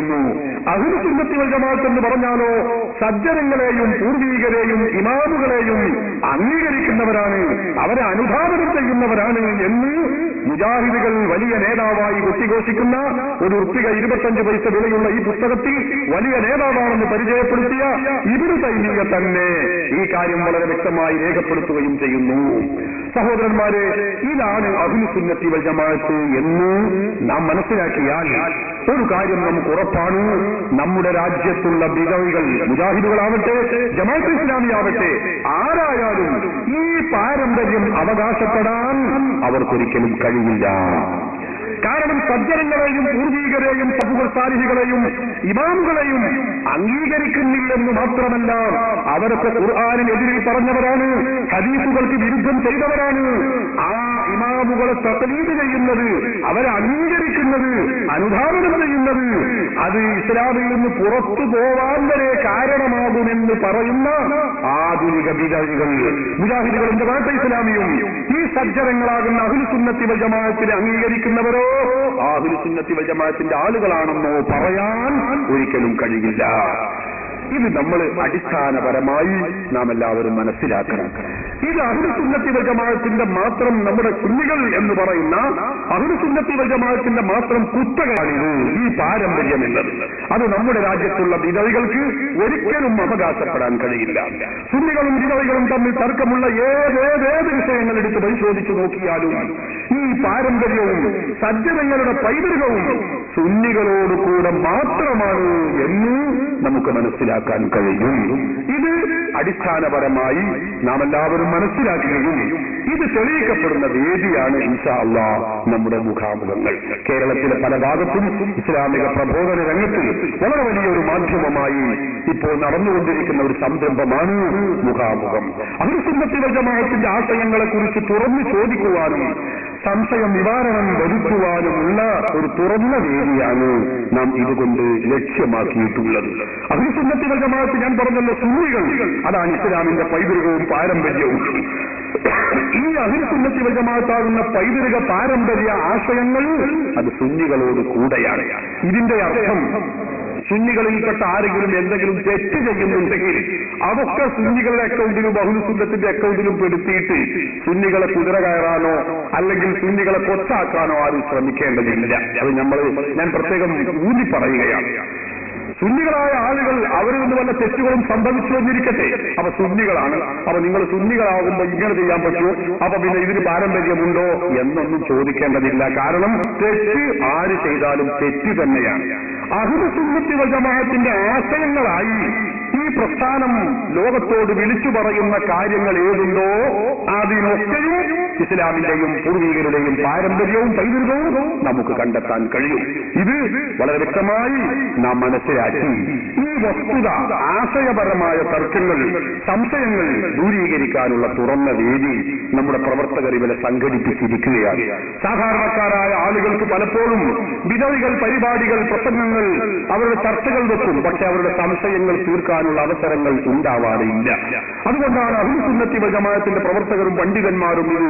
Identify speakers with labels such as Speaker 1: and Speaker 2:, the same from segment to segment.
Speaker 1: ചെയ്യുന്നു. അഹ്ലു സുന്നത്തി വൽ ജമാഅത്ത് എന്ന് പറഞ്ഞാലോ സജ്ജനങ്ങളെയും പൂർവീകരെയും ഇമാമുകളെയും അംഗീകരിക്കുന്നവരാണ്, അവരെ അനുധാവനം ചെയ്യുന്നവരാണ് എന്ന് മുജാഹിദുകൾ വലിയ നേതാവായി കൊട്ടിഘോഷിക്കുന്ന ഒരു ഉറുപ്പിക 25 പൈസ വിലയുള്ള ഈ പുസ്തകത്തിൽ വലിയ നേതാവാണെന്ന് പരിചയപ്പെടുത്തിയ ഇബ്നു തൈമിയ്യ തന്നെ ഈ കാര്യം വളരെ വ്യക്തമായി രേഖപ്പെടുത്തുകയും ചെയ്യുന്നു. സഹോദരന്മാരെ, ഇതാണ് അഹ്ലു സുന്നത്തി വൽ ജമാഅത്ത് എന്ന് നാം മനസ്സിലാക്കിയാൽ ഒരു കാര്യം നമുക്ക് ഉറപ്പാണ്, നമ്മുടെ രാജ്യത്തുള്ള ബിദഅകൾ, മുജാഹിദുകളാവട്ടെ ജമാഅത്ത് ഇസ്ലാമിയാവട്ടെ ആരായാലും ഈ പാരമ്പര്യം അവകാശപ്പെടാൻ അവർക്കൊരിക്കലും കഴിയില്ല. കാരണം സജ്ജനങ്ങളെയും പൂർവീകരെയും സബുകൾ സാലിഹികളെയും ഇമാമുകളെയും അംഗീകരിക്കുന്നില്ലെന്ന് മാത്രമല്ല, അവരൊക്കെ ഖുർആനിനെതിരിൽ പറഞ്ഞവരാണ്, ഹദീസുകൾക്ക് വിരുദ്ധം ചെയ്തവരാണ്. ആ ഇമാമുകളെ തഖ്ലീദ് ചെയ്യുന്നത്, അവരെ അംഗീകരിക്കുന്നത്, അനുധാവനം ചെയ്യുന്നത് അത് ഇസ്ലാമിൽ നിന്ന് പുറത്തു പോവാൻ വരെ കാരണമാകുമെന്ന് പറയുന്ന ആധുനിക ബിദഅകൾ മുജാഹിദുകളും ജമാഅത്തെ ഇസ്ലാമിയും ഈ സജ്ജനങ്ങളാകുന്ന അഹ്ലു സുന്നത്തി വൽ ജമാഅത്തിനെ അംഗീകരിക്കുന്നവരോ അഹ്ലു സുന്നത്തി വൽ ജമാഅത്തിന്റെ ആളുകളാണെന്നോ പറയാൻ ഒരിക്കലും കഴിയില്ല. ഇത് നമ്മൾ അടിസ്ഥാനപരമായി നാം എല്ലാവരും മനസ്സിലാക്കണം. ഇത് അഹ്ലു സുന്നത്തി വൽ ജമാഅത്തിന്റെ മാത്രം, നമ്മുടെ സുന്നികൾ എന്ന് പറയുന്ന അഹ്ലു സുന്നത്തി വൽ ജമാഅത്തിന്റെ മാത്രം കുത്തകയാണിത്, ഈ പാരമ്പര്യം എന്നത്. അത് നമ്മുടെ രാജ്യത്തുള്ള ബിദഅകൾക്ക് ഒരിക്കലും അവകാശപ്പെടാൻ കഴിയില്ല. സുന്നികളും ബിദഅകളും തമ്മിൽ തർക്കമുള്ള ഏത് വിഷയങ്ങൾ എടുത്ത് പരിശോധിച്ചു നോക്കിയാലും ഈ പാരമ്പര്യവും സജ്ജനങ്ങളുടെ പൈതൃകവും സുന്നികളോടുകൂടെ മാത്രമാണ് എന്ന് നമുക്ക് മനസ്സിലാക്കാൻ കഴിയും. ഇത് അടിസ്ഥാനപരമായി നാം എല്ലാവരും മനസ്സിലാക്കുകയും ഇത് തെളിയിക്കപ്പെടുന്ന വേദിയാണ് ഇൻഷാ അല്ലാഹ് നമ്മുടെ മുഖാമുഖങ്ങൾ. കേരളത്തിലെ പല ഭാഗത്തും ഇസ്ലാമിക പ്രബോധന രംഗത്ത് വളരെ വലിയൊരു മാധ്യമമായി ഇപ്പോൾ നടന്നുകൊണ്ടിരിക്കുന്ന ഒരു സംരംഭമാണ് മുഖാമുഖം. അഹ്ലു സുന്നത്തി വൽ ജമാഅത്തിന്റെ ആശയങ്ങളെ കുറിച്ച് തുറന്നു ചോദിക്കുവാനും സംശയം നിവാരണം വരുത്തുവാനുമുള്ള ഒരു തുറന്ന വേദിയാണ് നാം ഇതുകൊണ്ട് ലക്ഷ്യമാക്കിയിട്ടുള്ളത്. അഹ്ലു സുന്നത്തി വൽ ജമാഅത്ത് ഞാൻ പറഞ്ഞല്ലോ സുന്നികൾ, അതാണ് ഇസ്ലാമിന്റെ പൈതൃകവും പാരമ്പര്യവും. ഈ അഹ്ലു സുന്നത്തി വൽ ജമാഅത്താകുന്ന പൈതൃക പാരമ്പര്യ ആശയങ്ങൾ അത് സുന്നികളോട് കൂടെയാണ്. ഇതിന്റെ അർത്ഥം സുന്നികളിൽപ്പെട്ട ആരെങ്കിലും എന്തെങ്കിലും തെറ്റ് ചെയ്യുന്നുണ്ടെങ്കിൽ അതൊക്കെ സുന്നികളുടെ അക്കൗണ്ടിലും അഹ്ലു സുന്നത്തിന്റെ അക്കൗണ്ടിലും പെടുത്തിയിട്ട് സുന്നികളെ കുതിര കയറാനോ അല്ലെങ്കിൽ സുന്നികളെ കൊച്ചാക്കാനോ ആരും ശ്രമിക്കേണ്ടതില്ല. അത് ഞാൻ പ്രത്യേകം ഊന്നി പറയുകയാണ്. സുന്നികളായ ആളുകൾ അവരിൽ നിന്ന് വല്ല തെറ്റുകളും സംഭവിച്ചു വന്നിരിക്കട്ടെ, അപ്പൊ സുന്നികളാണ്, അപ്പൊ നിങ്ങൾ സുന്നികളാകുമ്പോൾ ഇങ്ങനെ ചെയ്യാൻ പറ്റുമോ, അപ്പൊ പിന്നെ ഇതിന് പാരമ്പര്യമുണ്ടോ എന്നൊന്നും ചോദിക്കേണ്ടതില്ല. കാരണം തെറ്റ് ആര് ചെയ്താലും തെറ്റ് തന്നെയാണ്. അഹ്ലു സുന്നത്തി വൽ ജമാഅത്തിന്റെ ആശയങ്ങളായി ഈ പ്രസ്ഥാനം ലോകത്തോട് വിളിച്ചു പറയുന്ന കാര്യങ്ങൾ ഏതുണ്ടോ അതിനൊക്കെയും ഇസ്ലാമിന്റെയും പൂർവീകരുടെയും പാരമ്പര്യവും പൈതൃകവും നമുക്ക് കണ്ടെത്താൻ കഴിയും. ഇത് വളരെ വ്യക്തമായി നാം മനസ്സിലാക്കി ഈ വസ്തുത, ആശയപരമായ തർക്കങ്ങൾ, സംശയങ്ങൾ ദൂരീകരിക്കാനുള്ള തുറന്ന വേദി നമ്മുടെ പ്രവർത്തകർ ഇവരെ സംഘടിപ്പിച്ചിരിക്കുകയാണ്. സാധാരണക്കാരായ ആളുകൾക്ക് പലപ്പോഴും ബിദഅകൾ, പരിപാടികൾ, പ്രസംഗങ്ങൾ, അവരുടെ ചർച്ചകൾ വെക്കും, പക്ഷെ അവരുടെ സംശയങ്ങൾ തീർക്കാനുള്ള അവസരങ്ങൾ ഉണ്ടാവാറില്ല. അതുകൊണ്ടാണ് അഹ്ലു സുന്നത്തി വൽ ജമാഅത്തിന്റെ പ്രവർത്തകരും പണ്ഡിതന്മാരും ഇത്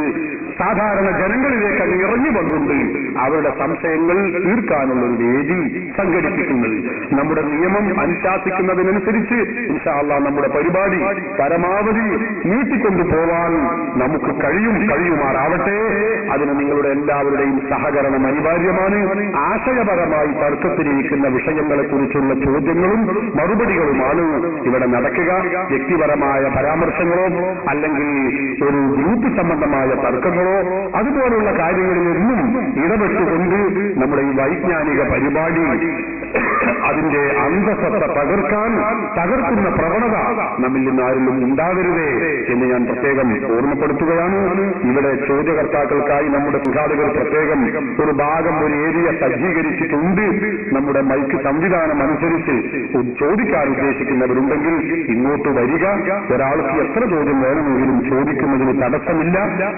Speaker 1: സാധാരണ ജനങ്ങളിലേക്ക് അങ്ങ് ഇറങ്ങി വന്നുകൊണ്ട് അവരുടെ സംശയങ്ങൾ തീർക്കാനുള്ള ഒരു വേദി സംഘടിപ്പിക്കുന്നത്. നമ്മുടെ നിയമം അനുശാസിക്കുന്നതിനനുസരിച്ച് ഇൻഷാ അല്ലാഹ് നമ്മുടെ പരിപാടി പരമാവധി നീട്ടിക്കൊണ്ടു പോവാൻ നമുക്ക് കഴിയുമാറാവട്ടെ. അതിന് നിങ്ങളുടെ എല്ലാവരുടെയും സഹകരണം അനിവാര്യമാണ്. ആശയപരമായി തർക്കത്തിലിരിക്കുന്ന വിഷയങ്ങളെ കുറിച്ചുള്ള ചോദ്യങ്ങളും മറുപടികളുമാണ് ഇവിടെ നടക്കുക. വ്യക്തിപരമായ പരാമർശങ്ങളോ അല്ലെങ്കിൽ ഒരു ഗ്രൂപ്പ് സംബന്ധമായ തർക്കങ്ങളോ അതുപോലുള്ള കാര്യങ്ങളിലൊന്നും ഇടപെട്ടുകൊണ്ട് നമ്മുടെ ഈ വൈജ്ഞാനിക പരിപാടി അതിന്റെ അന്തസത്ത തകർക്കുന്ന പ്രവണത നമ്മിൽ നിന്ന് ആരിലും ഉണ്ടാകരുതേ എന്ന് ഞാൻ പ്രത്യേകം ഓർമ്മപ്പെടുത്തുകയാണ്. ഇവിടെ ചോദ്യകർത്താക്കൾക്കായി നമ്മുടെ സംഘാടകർ പ്രത്യേകം ഒരു ഭാഗം, ഒരു ഏരിയ സജ്ജീകരിച്ചിട്ടുണ്ട്. നമ്മുടെ മൈക്ക് സംവിധാനം അനുസരിച്ച് ചോദിക്കാൻ ഉദ്ദേശിക്കുന്നവരുണ്ടെങ്കിൽ ഇങ്ങോട്ട് വരിക. ഒരാൾക്ക് എത്ര ചോദ്യം വേണമെങ്കിലും ചോദിക്കുന്നതിന് തടസ്സമില്ല.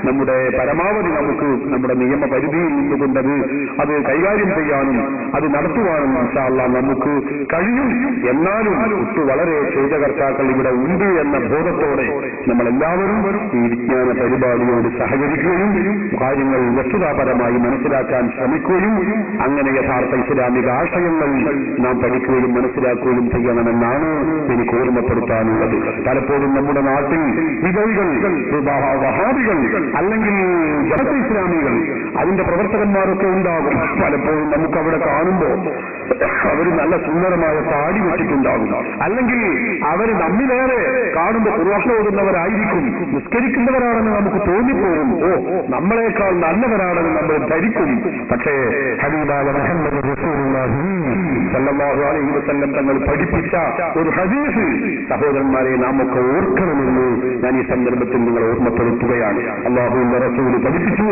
Speaker 1: നമ്മുടെ പരമാവധി നമുക്ക് നമ്മുടെ നിയമപരിധിയിൽ നിന്നുകൊണ്ടത് അത് കൈകാര്യം ചെയ്യാനും അത് നടത്തുവാനും ഇൻഷാ അല്ലാഹ് നമുക്ക് കഴിയും. എന്നാലും വളരെ ചെയ്തകർത്താക്കൾ ഇവിടെ ഉണ്ട് എന്ന ബോധത്തോടെ നമ്മളെല്ലാവരും ഈ വിജ്ഞാന പരിപാടിയോട് സഹകരിക്കുകയും കാര്യങ്ങൾ വസ്തുതാപരമായി മനസ്സിലാക്കാൻ ശ്രമിക്കുകയും അങ്ങനെ യഥാർത്ഥ ഇസ്ലാമിക ആശയങ്ങൾ നാം പഠിക്കുകയും മനസ്സിലാക്കുകയും ചെയ്യണമെന്നാണ് എനിക്ക് ഓർമ്മപ്പെടുത്താനുള്ളത്. പലപ്പോഴും നമ്മുടെ നാട്ടിൽ വിജയികൾ, വഹാബികൾ അല്ലെങ്കിൽ ജമാഅത്തെ ഇസ്ലാമികൾ അതിന്റെ പ്രവർത്തകന്മാരൊക്കെ ഉണ്ടാകും. പലപ്പോഴും നമുക്ക് അവിടെ കാണുമ്പോൾ അവർ നല്ല സുന്ദരമായ താടി വെച്ചിട്ടുണ്ടാകും, അല്ലെങ്കിൽ അവർ നമ്മിലേറെ കാണുമ്പോൾ ഖുർആൻ ഓതുന്നവരായിരിക്കും, നിസ്കരിക്കുന്നവരാണെന്ന് നമുക്ക് തോന്നിപ്പോകും. നമ്മളെക്കാൾ നല്ലവരാണെന്ന് നമ്മൾ ധരിക്കും. പക്ഷേ ഹബീബായ മുഹമ്മദ് റസൂലുള്ളാഹി സ്വല്ലല്ലാഹു അലൈഹി വസല്ലം തങ്ങൾ പഠിപ്പിച്ച ഒരു ഹദീസ് സഹോദരന്മാരെ നാം ഒക്കെ ഓർക്കണമെന്ന് ഞാൻ ഈ സന്ദർഭത്തിൽ നിങ്ങളെ ഓർമ്മപ്പെടുത്തുകയാണ്. അല്ലാഹുവിന്റെ റസൂൽ പഠിപ്പിച്ചു,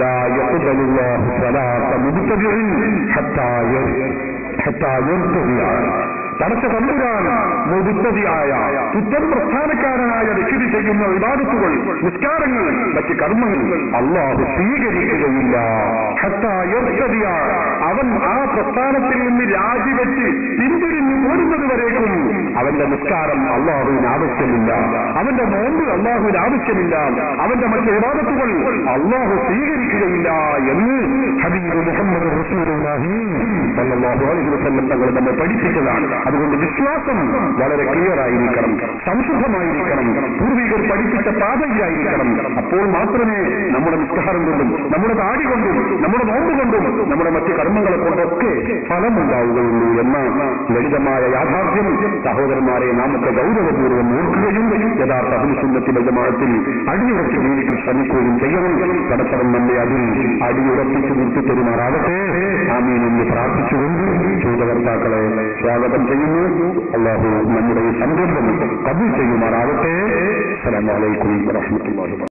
Speaker 1: ലാ യഖ്ബലുല്ലാഹു സ്വലാത്ത മുബ്തദിഇൻ ഹത്താ യർതദിഅ. പടച്ച തമ്പുരാൻ മുബ്തദിആയ പുത്തൻ പ്രസ്ഥാനക്കാരനായ വ്യക്തി ചെയ്യുന്ന ഇബാദത്തുകൾ, നിസ്കാരങ്ങൾ, മറ്റ് കർമ്മങ്ങൾ അല്ലാഹു സ്വീകരിക്കുകയില്ല. ഹത്താ യർതദിഅ, അവൻ ആ പ്രസ്ഥാനത്തിൽ നിന്ന് രാജിവെച്ച് പിന്തിരിഞ്ഞു പോരുന്നത് വരേക്കും അവന്റെ നിസ്കാരം അല്ലാഹുവിന് ആവശ്യമില്ല, അവന്റെ നോമ്പ് അല്ലാഹുവിന് ആവശ്യമില്ല, അവന്റെ മറ്റ് ഇബാദത്തുകൾ അല്ലാഹു സ്വീകരിക്കുകയില്ല എന്ന് ഹബീബ് മുഹമ്മദ് റസൂലുള്ളാഹി സ്വല്ലല്ലാഹു അലൈഹി വസല്ലം തങ്ങൾ നമ്മെ പഠിപ്പിച്ചതാണ്. അതുകൊണ്ട് വിശ്വാസം വളരെ ക്ലിയർ ആയിരിക്കണം, സംശുദ്ധമായിരിക്കണം, പൂർവികർ പഠിപ്പിച്ച പാതയിലായിരിക്കണം. അപ്പോൾ മാത്രമേ നമ്മുടെ നിസ്കാരം കൊണ്ടും നമ്മുടെ താടി കൊണ്ടും നമ്മുടെ നോമ്പ് കൊണ്ടും നമ്മുടെ മറ്റ് കർമ്മങ്ങളെ കൊണ്ടൊക്കെ ഫലമുണ്ടാവുകയുള്ളൂ എന്ന ലളിതമായ യാഥാർത്ഥ്യം സഹോദരന്മാരെ നാമൊക്കെ ഗൗരവപൂർവ്വം ഓർക്കുകയും യഥാർത്ഥ അഹ്ലുസുന്നത്തിന്റെ ജമാഅത്തിൽ അടിയുറച്ച് ജീവിക്കാൻ ശ്രമിക്കുകയും ചെയ്യണം. പരസ്പരം നമ്മെ അതിൽ അടിയുറപ്പിച്ചു നിർത്തി പെരുമാറാവട്ടെ. ആമീൻ എന്ന് പ്രാർത്ഥിച്ചുകൊണ്ട് ചോദ്യകർത്താക്കളെ സ്വാഗതം ചെയ്യുന്നു. അല്ലാഹു നമ്മുടെ ഈ സംരംഭം കബൂൽ ചെയ്യുമാറാവട്ടെ. അസ്സലാമു അലൈക്കും വറഹ്മത്തുള്ളാഹി.